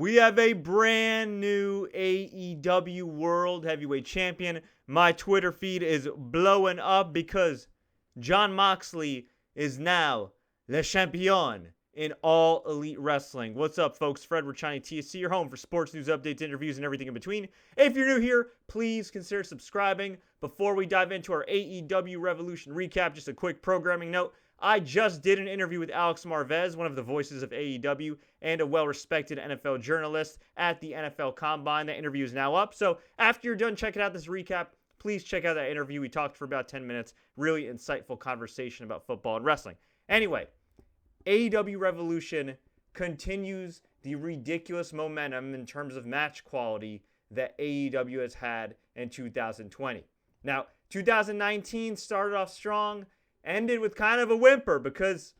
We have a brand new AEW World Heavyweight Champion. My Twitter feed is blowing up because Jon Moxley is now Le Champion in All Elite Wrestling. What's up, folks? Fred Richani, TSC, your home for sports news, updates, interviews, and everything in between. If you're new here, please consider subscribing. Before we dive into our AEW Revolution recap, just a quick programming note. I just did an interview with Alex Marvez, one of the voices of AEW, and a well-respected NFL journalist at the NFL Combine. That interview is now up. So after you're done checking out this recap, please check out that interview. We talked for about 10 minutes. Really insightful conversation about football and wrestling. Anyway, AEW Revolution continues the ridiculous momentum in terms of match quality that AEW has had in 2020. Now, 2019 started off strong, ended with kind of a whimper because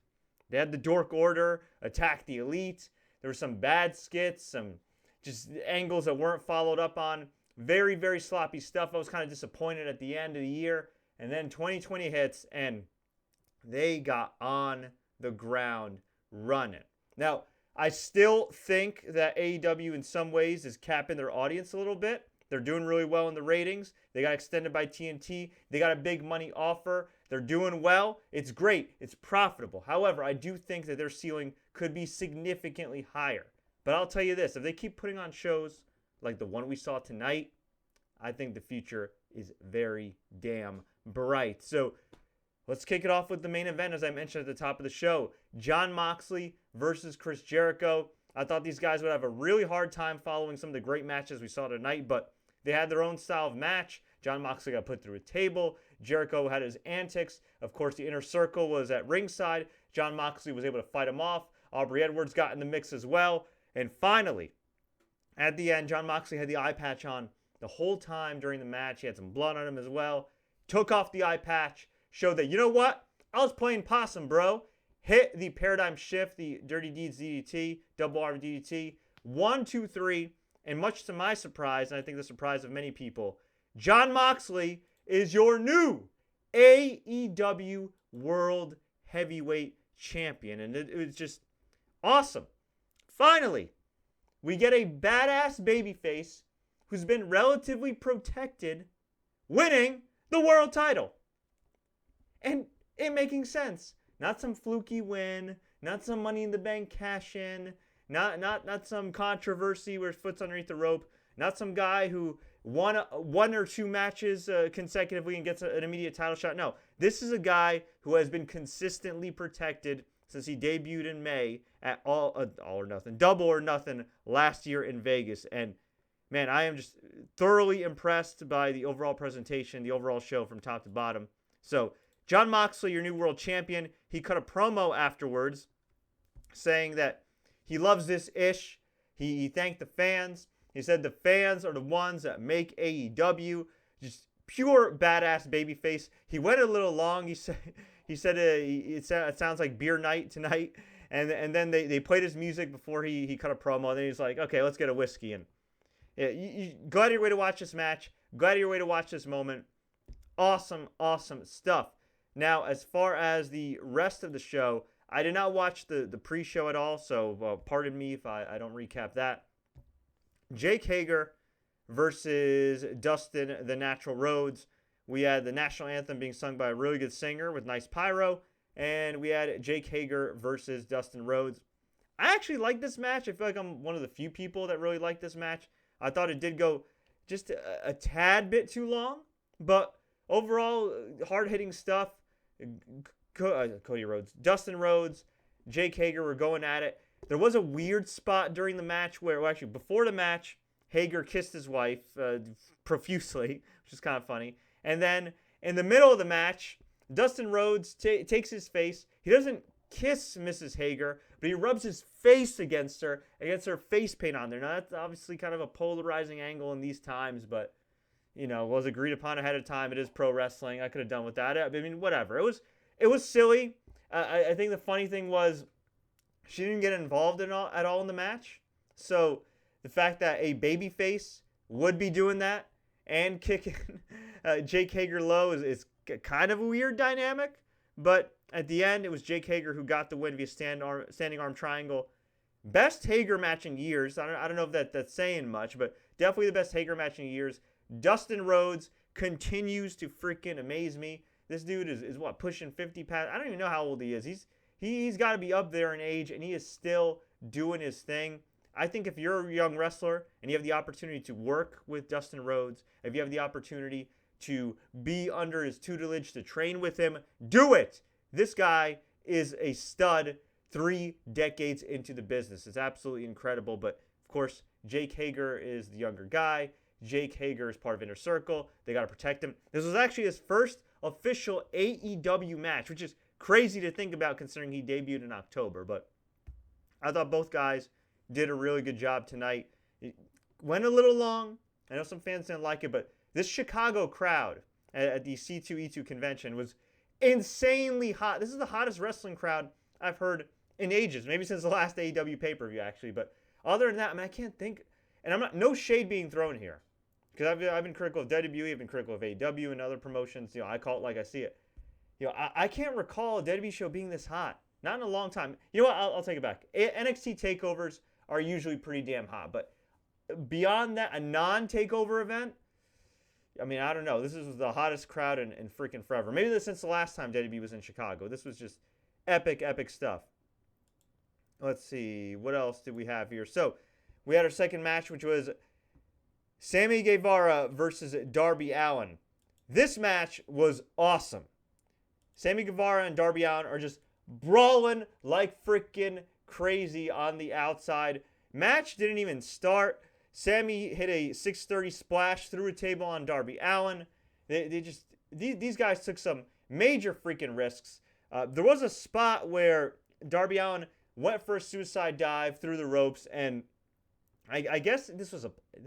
they had the Dork Order attack the Elite. There were some bad skits, some just angles that weren't followed up on. Very, very sloppy stuff. I was kind of disappointed at the end of the year. And then 2020 hits, and they got on the ground running. Now, I still think that AEW in some ways is capping their audience a little bit. They're doing really well in the ratings. They got extended by TNT. They got a big money offer. They're doing well. It's great. It's profitable. However, I do think that their ceiling could be significantly higher. But I'll tell you this. If they keep putting on shows like the one we saw tonight, I think the future is very damn bright. So let's kick it off with the main event, as I mentioned at the top of the show. Jon Moxley versus Chris Jericho. I thought these guys would have a really hard time following some of the great matches we saw tonight, but they had their own style of match. Jon Moxley got put through a table. Jericho had his antics. Of course, the Inner Circle was at ringside. Jon Moxley was able to fight him off. Aubrey Edwards got in the mix as well. And finally, at the end, Jon Moxley had the eye patch on the whole time during the match. He had some blood on him as well. Took off the eye patch. Showed that, you know what? I was playing possum, bro. Hit the paradigm shift, the Dirty Deeds DDT, double arm DDT. 1, 2, 3. And much to my surprise, and I think the surprise of many people, Jon Moxley is your new AEW World Heavyweight Champion. And it was just awesome. Finally, we get a badass babyface who's been relatively protected winning the world title. And it making sense. Not some fluky win, not some Money in the Bank cash in, not some controversy where his foot's underneath the rope, not some guy who won one or two matches consecutively and gets an immediate title shot. No, this is a guy who has been consistently protected since he debuted in May at All or Nothing, Double or Nothing last year in Vegas. And man, I am just thoroughly impressed by the overall presentation, the overall show from top to bottom. So Jon Moxley, your new world champion, he cut a promo afterwards saying that he loves this ish. He thanked the fans. He said the fans are the ones that make AEW. Just pure badass babyface. He went a little long. He said it sounds like beer night tonight. And then they played his music before he cut a promo. And then he's like, okay, let's get a whiskey. And you go out of your way to watch this match. Go out of your way to watch this moment. Awesome, awesome stuff. Now, as far as the rest of the show, I did not watch the pre-show at all, so pardon me if I don't recap that. Jake Hager versus Dustin, the Natural Rhodes. We had the national anthem being sung by a really good singer with nice pyro, and we had Jake Hager versus Dustin Rhodes. I actually like this match. I feel like I'm one of the few people that really like this match. I thought it did go just a tad bit too long, but overall, hard-hitting stuff. Cody Rhodes, Dustin Rhodes, Jake Hager were going at it. There was a weird spot during the match where, well, actually, before the match, Hager kissed his wife profusely, which is kind of funny. And then in the middle of the match, Dustin Rhodes takes his face. He doesn't kiss Mrs. Hager, but he rubs his face against her face paint on there. Now, that's obviously kind of a polarizing angle in these times, but you know, was agreed upon ahead of time. It is pro wrestling. I could have done with that. I mean, whatever. It was silly. I think the funny thing was she didn't get involved at all in the match. So the fact that a babyface would be doing that and kicking Jake Hager low is kind of a weird dynamic. But at the end, it was Jake Hager who got the win via standing arm triangle. Best Hager match in years. I don't know if that's saying much, but definitely the best Hager match in years. Dustin Rhodes continues to freaking amaze me. This dude is what, pushing 50 pounds? I don't even know how old he is. He's got to be up there in age, and he is still doing his thing. I think if you're a young wrestler and you have the opportunity to work with Dustin Rhodes, if you have the opportunity to be under his tutelage, to train with him, do it. This guy is a stud 3 decades into the business. It's absolutely incredible. But, of course, Jake Hager is the younger guy. Jake Hager is part of Inner Circle. They got to protect him. This was actually his first official AEW match, which is crazy to think about considering he debuted in October. But I thought both guys did a really good job tonight. It went a little long. I know some fans didn't like it, but this Chicago crowd at the C2E2 convention was insanely hot. This is the hottest wrestling crowd I've heard in ages, maybe since the last AEW pay-per-view, actually. But other than that, I can't think, and no shade being thrown here, because I've been critical of WWE, I've been critical of AEW and other promotions. I call it like I see it. I can't recall a WWE show being this hot. Not in a long time. You know what? I'll take it back. NXT takeovers are usually pretty damn hot, but beyond that, a non-takeover event, I don't know. This is the hottest crowd in freaking forever. Maybe since the last time WWE was in Chicago. This was just epic, epic stuff. Let's see. What else did we have here? So, we had our second match, which was Sammy Guevara versus Darby Allin. This match was awesome. Sammy Guevara and Darby Allin are just brawling like freaking crazy on the outside. Match didn't even start. Sammy hit a 630 splash through a table on Darby Allin. These guys took some major freaking risks. There was a spot where Darby Allin went for a suicide dive through the ropes, and I guess this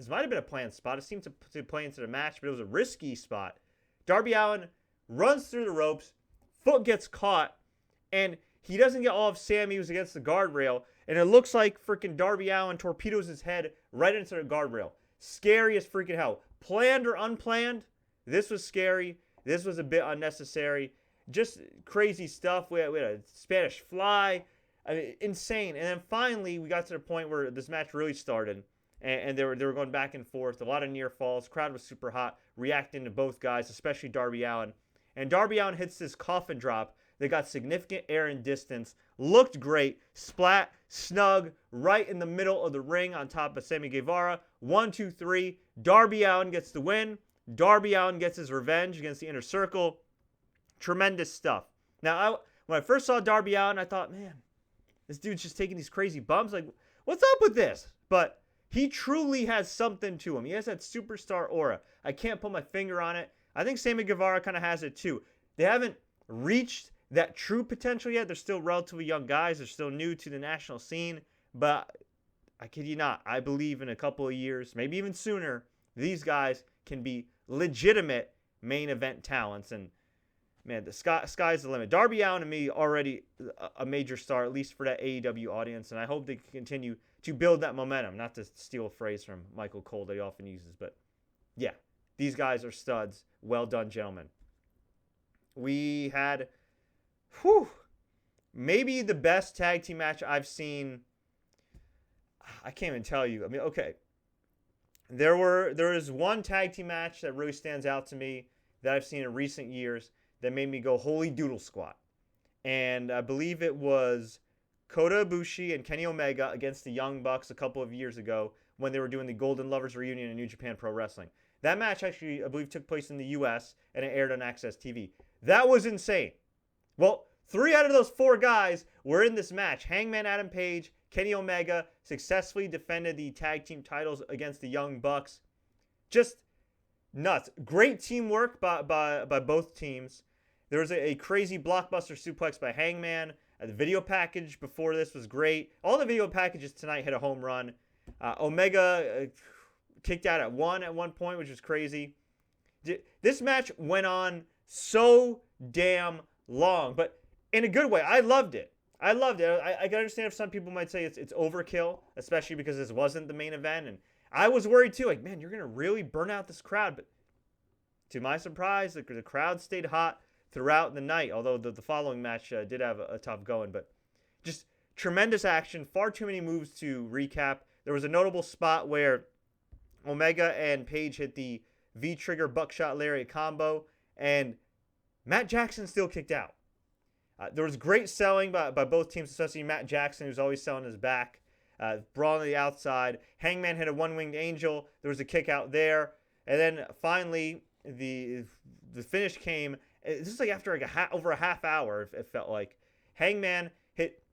might have been a planned spot. It seemed to play into the match, but it was a risky spot. Darby Allin runs through the ropes, foot gets caught, and he doesn't get all of Sammy, who's against the guardrail, and it looks like freaking Darby Allin torpedoes his head right into the guardrail. Scary as freaking hell. Planned or unplanned, this was scary. This was a bit unnecessary. Just crazy stuff. We had a Spanish fly. Insane. And then finally, we got to the point where this match really started, and they were going back and forth. A lot of near falls. Crowd was super hot, reacting to both guys, especially Darby Allin. And Darby Allin hits this coffin drop. They got significant air and distance. Looked great. Splat, snug, right in the middle of the ring on top of Sammy Guevara. 1, 2, 3. Darby Allin gets the win. Darby Allin gets his revenge against the Inner Circle. Tremendous stuff. Now, when I first saw Darby Allin, I thought, man, this dude's just taking these crazy bumps. Like, what's up with this? But he truly has something to him. He has that superstar aura. I can't put my finger on it. I think Sammy Guevara kind of has it too. They haven't reached that true potential yet. They're still relatively young guys. They're still new to the national scene. But I kid you not, I believe in a couple of years, maybe even sooner, these guys can be legitimate main event talents. And man, the sky's the limit. Darby Allin to me already a major star, at least for that AEW audience. And I hope they can continue to build that momentum. Not to steal a phrase from Michael Cole that he often uses. But yeah, these guys are studs. Well done, gentlemen. We had maybe the best tag team match I've seen. I can't even tell you. Okay. There is one tag team match that really stands out to me that I've seen in recent years that made me go holy doodle squat. And I believe it was Kota Bushi and Kenny Omega against the Young Bucks a couple of years ago when they were doing the Golden Lovers reunion in New Japan Pro Wrestling. That match actually, I believe, took place in the U.S. and it aired on Access TV. That was insane. Well, 3 out of those 4 guys were in this match. Hangman Adam Page, Kenny Omega successfully defended the tag team titles against the Young Bucks. Just nuts. Great teamwork by both teams. There was a crazy blockbuster suplex by Hangman. The video package before this was great. All the video packages tonight hit a home run. Omega kicked out at one point, which was crazy. This match went on so damn long, but in a good way. I loved it. I can understand if some people might say it's overkill, especially because this wasn't the main event. And I was worried too. Like, man, you're going to really burn out this crowd. But to my surprise, the crowd stayed hot throughout the night, although the following match did have a tough going. But just tremendous action, far too many moves to recap. There was a notable spot where Omega and Paige hit the V-trigger buckshot lariat combo, and Matt Jackson still kicked out. There was great selling by both teams, especially Matt Jackson, who's always selling his back. Brawl on the outside. Hangman hit a one-winged angel. There was a kick out there. And then finally, the finish came. This is like after over a half hour, it felt like. Hangman hit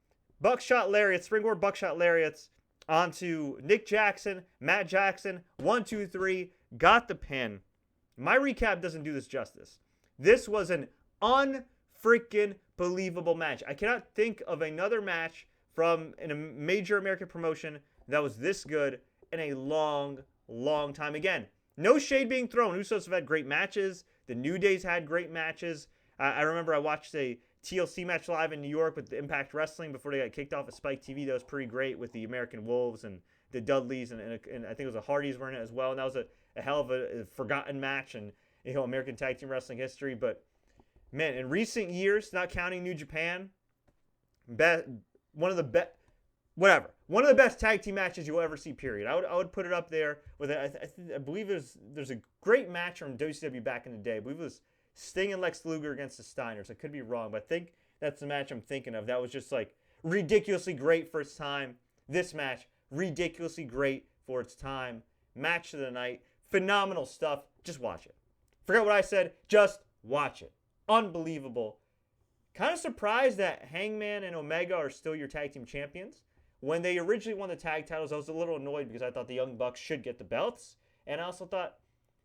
buckshot lariats, springboard buckshot lariats onto Nick Jackson, Matt Jackson. 1, 2, 3. Got the pin. My recap doesn't do this justice. This was an unfreaking believable match. I cannot think of another match from in a major American promotion that was this good in a long, long time. Again, no shade being thrown. Usos have had great matches. The New Day's had great matches. I remember I watched a TLC match live in New York with the Impact Wrestling before they got kicked off of Spike TV. That was pretty great with the American Wolves and the Dudleys, and I think it was the Hardys were in it as well. And that was a hell of a forgotten match in American Tag Team Wrestling history. But man, in recent years, not counting New Japan, one of the best tag team matches you'll ever see. Period. I would put it up there with I believe there's a great match from WCW back in the day. I believe it was Sting and Lex Luger against the Steiners. I could be wrong, but I think that's the match I'm thinking of. That was just like ridiculously great for its time. This match, ridiculously great for its time. Match of the night. Phenomenal stuff. Just watch it. Forget what I said. Just watch it. Unbelievable. Kind of surprised that Hangman and Omega are still your tag team champions. When they originally won the tag titles, I was a little annoyed because I thought the Young Bucks should get the belts. And I also thought,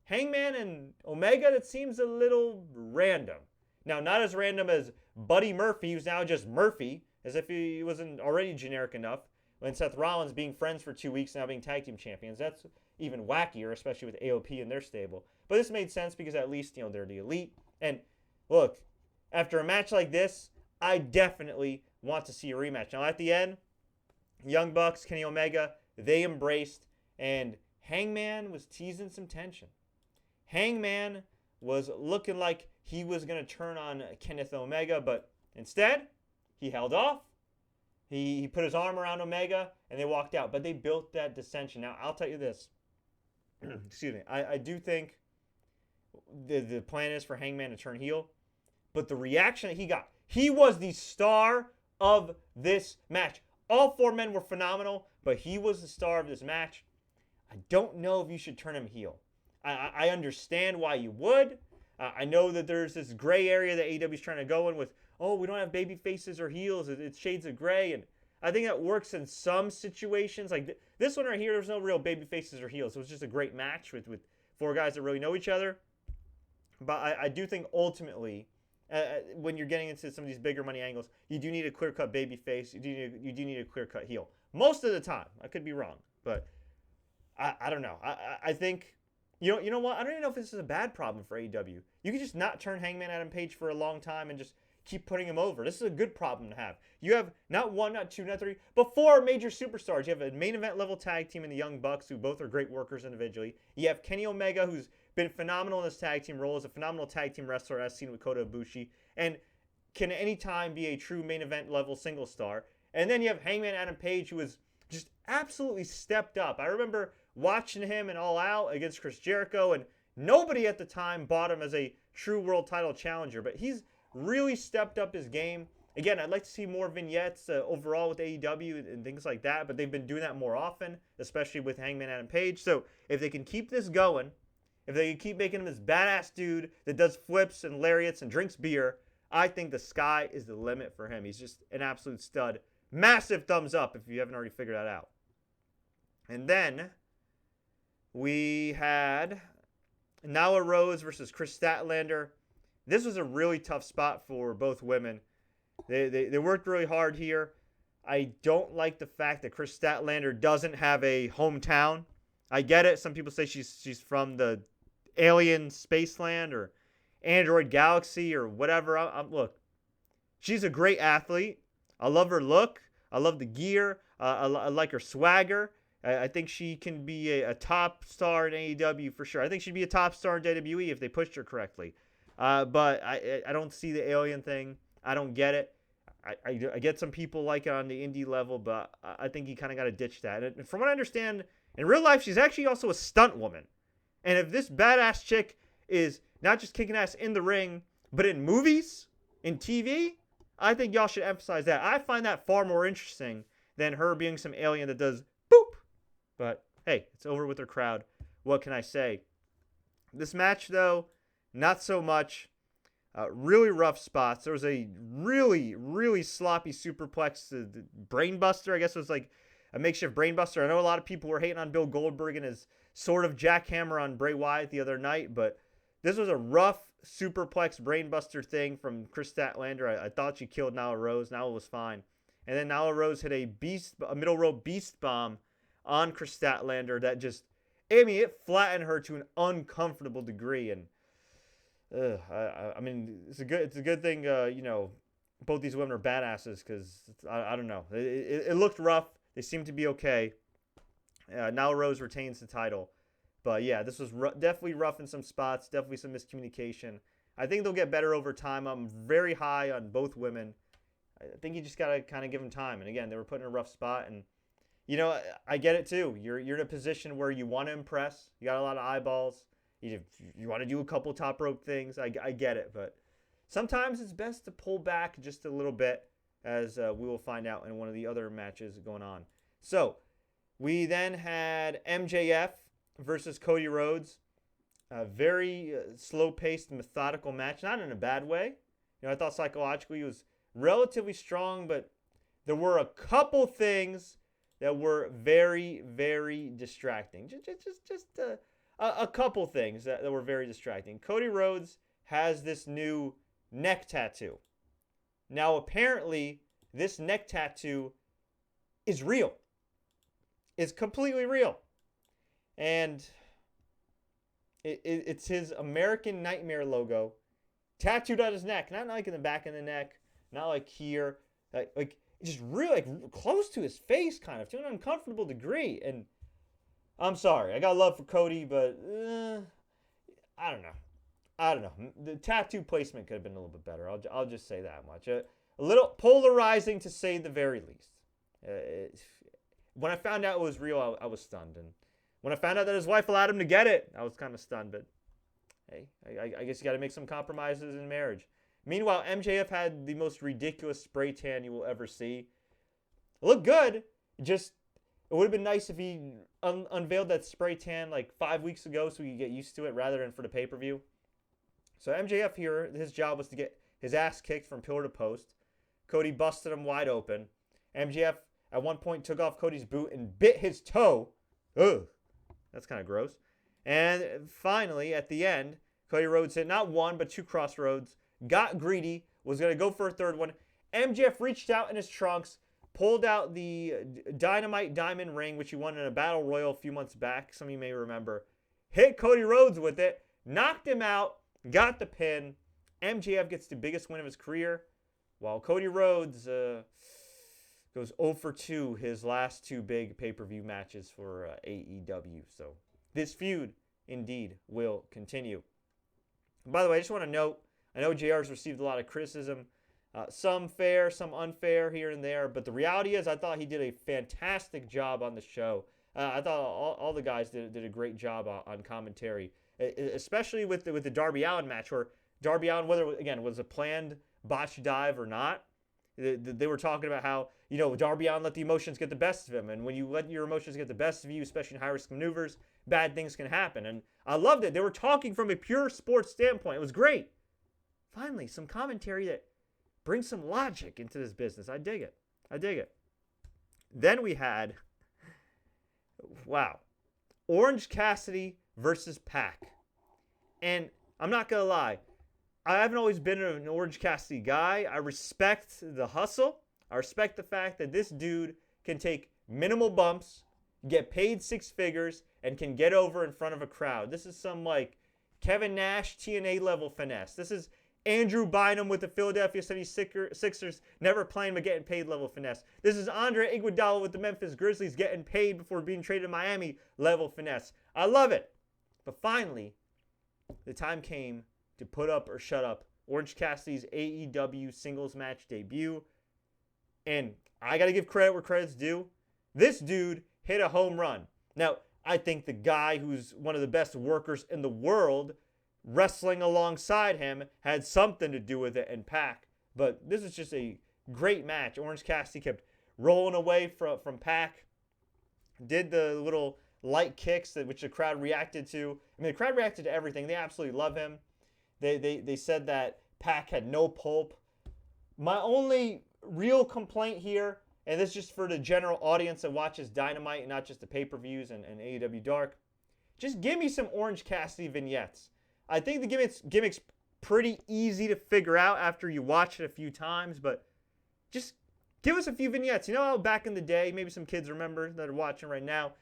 Hangman and Omega, that seems a little random. Now, not as random as Buddy Murphy, who's now just Murphy, as if he wasn't already generic enough. When Seth Rollins being friends for 2 weeks, now being tag team champions. That's even wackier, especially with AOP in their stable. But this made sense because at least, they're the elite. And look, after a match like this, I definitely want to see a rematch. Now, at the end, Young Bucks, Kenny Omega, they embraced, and Hangman was teasing some tension. Hangman was looking like he was going to turn on Kenneth Omega, but instead, he held off. He put his arm around Omega, and they walked out. But they built that dissension. Now, I'll tell you this. Excuse me. I do think the plan is for Hangman to turn heel. But the reaction that he got, he was the star of this match. All 4 men were phenomenal, but he was the star of this match. I don't know if you should turn him heel. I understand why you would. I know that there's this gray area that AEW is trying to go in with, we don't have baby faces or heels. It's shades of gray. And I think that works in some situations. Like this one right here, there's no real baby faces or heels. It was just a great match with 4 guys that really know each other. But I do think ultimately, when you're getting into some of these bigger money angles, you do need a clear-cut baby face. You do need a clear-cut heel. Most of the time. I could be wrong. But I don't know. I think, you know what? I don't even know if this is a bad problem for AEW. You could just not turn Hangman Adam Page for a long time and just keep putting him over. This is a good problem to have. You have not 1, not 2, not 3, but 4 major superstars. You have a main event level tag team in the Young Bucks, who both are great workers individually. You have Kenny Omega, who's been phenomenal in this tag team role, as a phenomenal tag team wrestler, as seen with Kota and Bushi, and can anytime be a true main event level single star. And then you have Hangman Adam Page, who has just absolutely stepped up. I remember watching him in All Out against Chris Jericho, and nobody at the time bought him as a true world title challenger, but he's really stepped up his game. Again, I'd like to see more vignettes overall with AEW and things like that, but they've been doing that more often, especially with Hangman Adam Page. So if they can keep this going, if they can keep making him this badass dude that does flips and lariats and drinks beer, I think the sky is the limit for him. He's just an absolute stud. Massive thumbs up if you haven't already figured that out. And then we had Nyla Rhodes versus Kris Statlander. This was a really tough spot for both women. They worked really hard here. I don't like the fact that Kris Statlander doesn't have a hometown. I get it. Some people say she's from the alien spaceland or Android Galaxy or whatever. Look, she's a great athlete. I love her look. I love the gear. I like her swagger. I think she can be a top star in AEW for sure. I think she'd be a top star in WWE if they pushed her correctly. But I don't see the alien thing. I don't get it. I get some people like it on the indie level, but I think you kind of got to ditch that. And from what I understand, in real life, she's actually also a stunt woman. And if this badass chick is not just kicking ass in the ring, but in movies, in TV, I think y'all should emphasize that. I find that far more interesting than her being some alien that does boop. But hey, it's over with her crowd. What can I say? This match, though, not so much. Really rough spots. There was a really sloppy superplex, the brainbuster. I guess it was like a makeshift brainbuster. I know a lot of people were hating on Bill Goldberg and his sort of jackhammer on Bray Wyatt the other night, but this was a rough superplex brainbuster thing from Kris Statlander. I thought she killed Nyla Rose. Nyla was fine. And then Nyla Rose hit a middle rope beast bomb on Kris Statlander that just, it flattened her to an uncomfortable degree. And I mean, it's a good thing, both these women are badasses, because I don't know. It looked rough. They seemed to be okay. Nyla Rose retains the title. But yeah, this was definitely rough in some spots. Definitely some miscommunication. I think they'll get better over time. I'm very high on both women. I think you just got to kind of give them time. And again, they were put in a rough spot. And, I get it too. You're in a position where you want to impress. You got a lot of eyeballs. You want to do a couple top rope things. I get it. But sometimes it's best to pull back just a little bit, as we will find out in one of the other matches going on. So we then had MJF versus Cody Rhodes. A very slow-paced, methodical match. Not in a bad way. I thought psychologically he was relatively strong, but there were a couple things that were very, very distracting. Just a couple things that were very distracting. Cody Rhodes has this new neck tattoo. Now, apparently, this neck tattoo is real. It's completely real. And it's his American Nightmare logo tattooed on his neck. Not like in the back of the neck. Not like here. Like just really close to his face, kind of, to an uncomfortable degree. And I'm sorry. I got love for Cody, but I don't know. The tattoo placement could have been a little bit better. I'll just say that much. A little polarizing, to say the very least. When I found out it was real, I was stunned. And when I found out that his wife allowed him to get it, I was kind of stunned. But hey, I guess you got to make some compromises in marriage. Meanwhile, MJF had the most ridiculous spray tan you will ever see. It looked good. It would have been nice if he unveiled that spray tan like 5 weeks ago so we could get used to it rather than for the pay-per-view. So MJF here, his job was to get his ass kicked from pillar to post. Cody busted him wide open. MJF at one point took off Cody's boot and bit his toe. Ugh. That's kind of gross. And finally, at the end, Cody Rhodes hit not one, but two crossroads. Got greedy. Was going to go for a third one. MJF reached out in his trunks. Pulled out the Dynamite Diamond ring, which he won in a Battle Royal a few months back. Some of you may remember. Hit Cody Rhodes with it. Knocked him out. Got the pin. MJF gets the biggest win of his career. While Cody Rhodes goes 0 for 2 his last two big pay-per-view matches for AEW. So this feud, indeed, will continue. And by the way, I just want to note, I know JR's received a lot of criticism. Some fair, some unfair here and there. But the reality is I thought he did a fantastic job on the show. I thought all the guys did a great job on commentary. Especially with the Darby Allin match, where Darby Allin, whether, again, was a planned botch dive or not, they were talking about how, Darby Allin let the emotions get the best of him. And when you let your emotions get the best of you, especially in high-risk maneuvers, bad things can happen. And I loved it. They were talking from a pure sports standpoint. It was great. Finally, some commentary that brings some logic into this business. I dig it. Then we had, Orange Cassidy versus Pac. And I'm not going to lie, I haven't always been an Orange Cassidy guy. I respect the hustle. I respect the fact that this dude can take minimal bumps, get paid six figures, and can get over in front of a crowd. This is some Kevin Nash TNA level finesse. This is Andrew Bynum with the Philadelphia 76ers never playing but getting paid level finesse. This is Andre Iguodala with the Memphis Grizzlies getting paid before being traded to Miami level finesse. I love it. But finally, the time came to put up or shut up Orange Cassidy's AEW singles match debut. And I got to give credit where credit's due. This dude hit a home run. Now, I think the guy who's one of the best workers in the world wrestling alongside him had something to do with it, and Pac. But this is just a great match. Orange Cassidy kept rolling away from Pac. Did the little light kicks which the crowd reacted to. I mean, the crowd reacted to everything. They absolutely love him. They said that Pac had no pulp. My only real complaint here, and this is just for the general audience that watches Dynamite and not just the pay-per-views and AEW Dark, just give me some Orange Cassidy vignettes. I think the gimmick's pretty easy to figure out after you watch it a few times, but just give us a few vignettes. You know how back in the day, maybe some kids remember that are watching right now,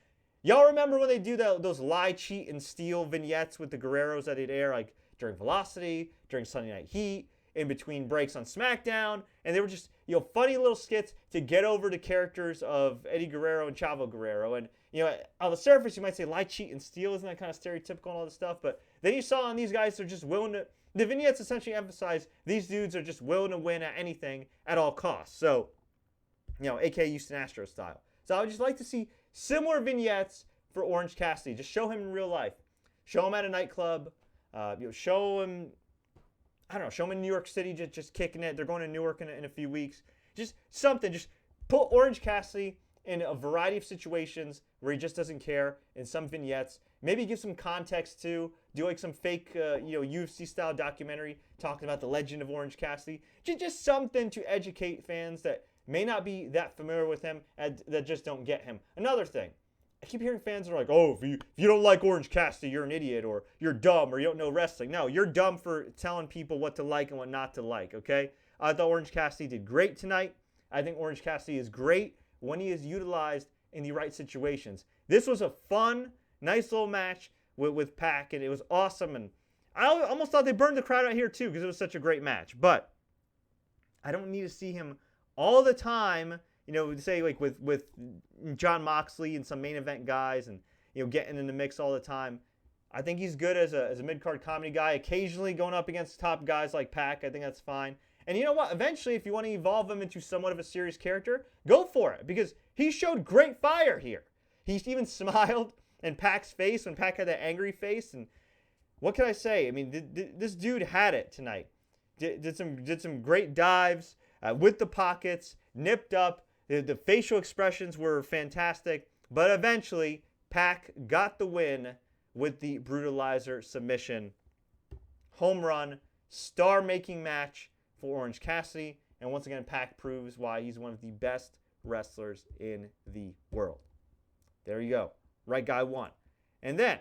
y'all remember when they do those lie, cheat, and steal vignettes with the Guerreros that they'd air like during Velocity, during Sunday Night Heat, in between breaks on SmackDown, and they were just, funny little skits to get over the characters of Eddie Guerrero and Chavo Guerrero. And, on the surface, you might say lie, cheat, and steal. Isn't that kind of stereotypical and all this stuff? But then you saw on these guys, they're just willing to, the vignettes essentially emphasize these dudes are just willing to win at anything at all costs. So, aka Houston Astros style. So I would just like to see similar vignettes for Orange Cassidy. Just show him in real life. Show him at a nightclub. Show him, show him in New York City just kicking it. They're going to Newark in a few weeks. Just something. Just put Orange Cassidy in a variety of situations where he just doesn't care, in some vignettes. Maybe give some context too. Do like some fake, UFC-style documentary talking about the legend of Orange Cassidy. Just something to educate fans that may not be that familiar with him and that just don't get him. Another thing. I keep hearing fans that are like, oh, if you don't like Orange Cassidy, you're an idiot, or you're dumb, or you don't know wrestling. No, you're dumb for telling people what to like and what not to like, okay? I thought Orange Cassidy did great tonight. I think Orange Cassidy is great when he is utilized in the right situations. This was a fun, nice little match with Pac, and it was awesome. And I almost thought they burned the crowd out here, too, because it was such a great match. But I don't need to see him all the time, say like with Jon Moxley and some main event guys, and getting in the mix all the time. I think he's good as a mid-card comedy guy, occasionally going up against top guys like Pac. I think that's fine. And you know what? Eventually, if you want to evolve him into somewhat of a serious character, go for it, because he showed great fire here. He even smiled in Pac's face when Pac had that angry face. And what can I say? I mean, this dude had it tonight. Did some great dives with the pockets, nipped up. The facial expressions were fantastic. But eventually, Pac got the win with the Brutalizer submission. Home run, star-making match for Orange Cassidy. And once again, Pac proves why he's one of the best wrestlers in the world. There you go. Right guy won. And then,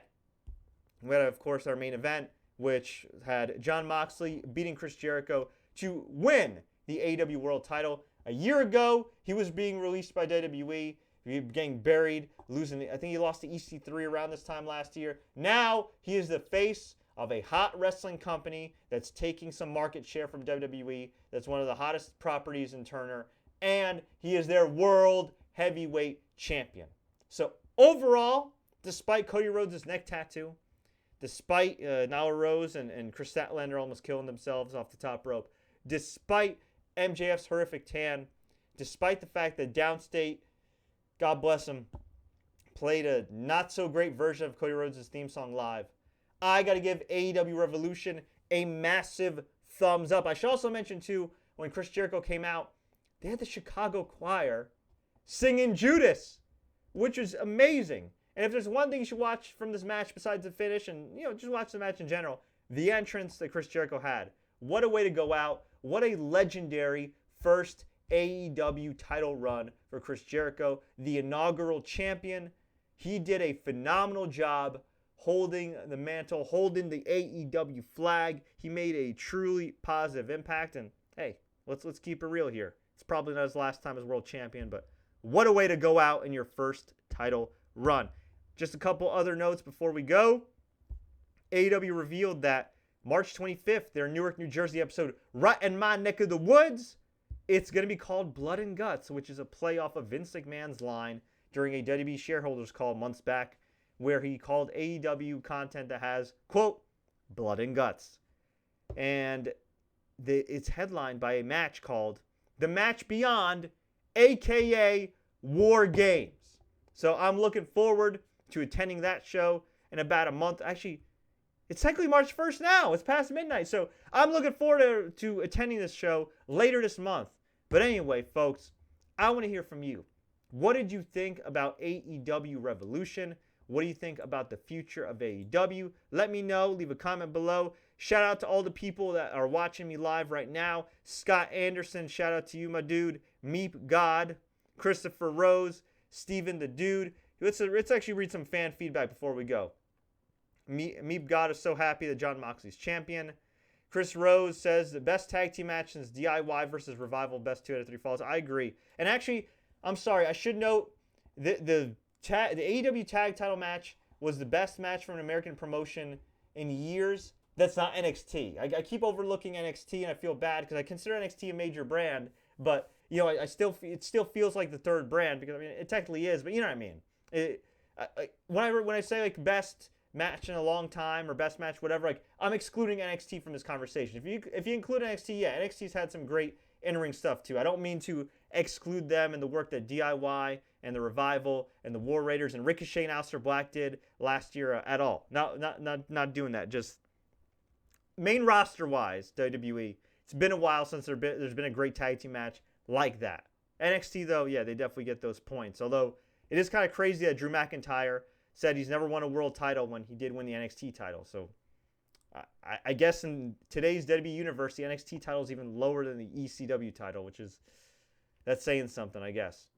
we had, of course, our main event, which had Jon Moxley beating Chris Jericho to win the AEW World Title. A year ago, he was being released by WWE. He was getting buried, losing. I think he lost to EC3 around this time last year. Now, he is the face of a hot wrestling company that's taking some market share from WWE. That's one of the hottest properties in Turner. And he is their world heavyweight champion. So, overall, despite Cody Rhodes' neck tattoo, despite Nyla Rose and Kris Statlander almost killing themselves off the top rope, despite MJF's horrific tan, despite the fact that Downstate, God bless him, played a not-so-great version of Cody Rhodes' theme song live, I got to give AEW Revolution a massive thumbs up. I should also mention, too, when Chris Jericho came out, they had the Chicago Choir singing Judas, which was amazing. And if there's one thing you should watch from this match besides the finish, and just watch the match in general, the entrance that Chris Jericho had. What a way to go out. What a legendary first AEW title run for Chris Jericho, the inaugural champion. He did a phenomenal job holding the mantle, holding the AEW flag. He made a truly positive impact. And hey, let's keep it real here. It's probably not his last time as world champion, but what a way to go out in your first title run. Just a couple other notes before we go. AEW revealed that March 25th, their Newark, New Jersey episode, Right in My Neck of the Woods, it's going to be called Blood and Guts, which is a play off of Vince McMahon's line during a WWE shareholders call months back, where he called AEW content that has, quote, blood and guts. And it's headlined by a match called The Match Beyond a.k.a. War Games. So I'm looking forward to attending that show in about a month. Actually, it's technically March 1st now. It's past midnight. So I'm looking forward to attending this show later this month. But anyway, folks, I want to hear from you. What did you think about AEW Revolution? What do you think about the future of AEW? Let me know. Leave a comment below. Shout out to all the people that are watching me live right now. Scott Anderson, shout out to you, my dude. Meep God, Christopher Rose, Steven the Dude. Let's actually read some fan feedback before we go. Meep God is so happy that Jon Moxley's champion. Chris Rose says the best tag team match since DIY versus Revival, best 2 out of 3 falls. I agree. And actually, I'm sorry, I should note the AEW tag title match was the best match from an American promotion in years. That's not NXT. I keep overlooking NXT, and I feel bad because I consider NXT a major brand, but you know, it still feels like the third brand because I mean it technically is, but you know what I mean. When I say like best match in a long time or best match whatever, like I'm excluding NXT from this conversation. If you include NXT, yeah, NXT's had some great in-ring stuff too. I don't mean to exclude them and the work that DIY and the Revival and the War Raiders and Ricochet and Aleister Black did last year at all. Not doing that. Just main roster wise, WWE. It's been a while since there's been a great tag team match like that. NXT though, yeah, they definitely get those points. Although it is kind of crazy that Drew McIntyre said he's never won a world title when he did win the NXT title. So I guess in today's WWE universe, the NXT title is even lower than the ECW title, that's saying something, I guess.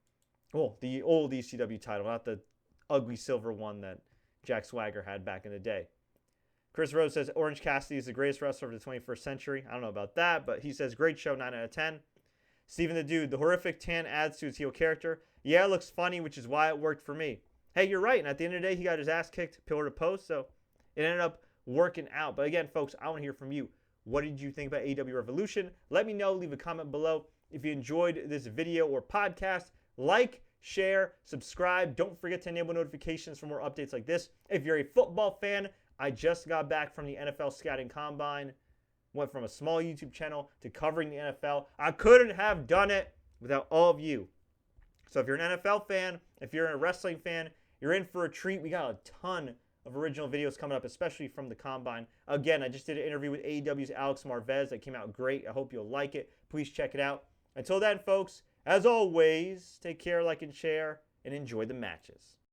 Well, the old ECW title, not the ugly silver one that Jack Swagger had back in the day. Chris Rhodes says Orange Cassidy is the greatest wrestler of the 21st century. I don't know about that, but he says great show, 9 out of 10. Steven the Dude, the horrific tan adds to his heel character. Yeah, it looks funny, which is why it worked for me. Hey, you're right. And at the end of the day, he got his ass kicked pillar to post, so it ended up working out. But again, folks, I want to hear from you. What did you think about AEW Revolution? Let me know. Leave a comment below. If you enjoyed this video or podcast, like, share, subscribe. Don't forget to enable notifications for more updates like this. If you're a football fan, I just got back from the NFL Scouting Combine. Went from a small YouTube channel to covering the NFL. I couldn't have done it without all of you. So if you're an NFL fan, if you're a wrestling fan, you're in for a treat. We got a ton of original videos coming up, especially from the Combine. Again, I just did an interview with AEW's Alex Marvez that came out great. I hope you'll like it. Please check it out. Until then, folks, as always, take care, like, and share, and enjoy the matches.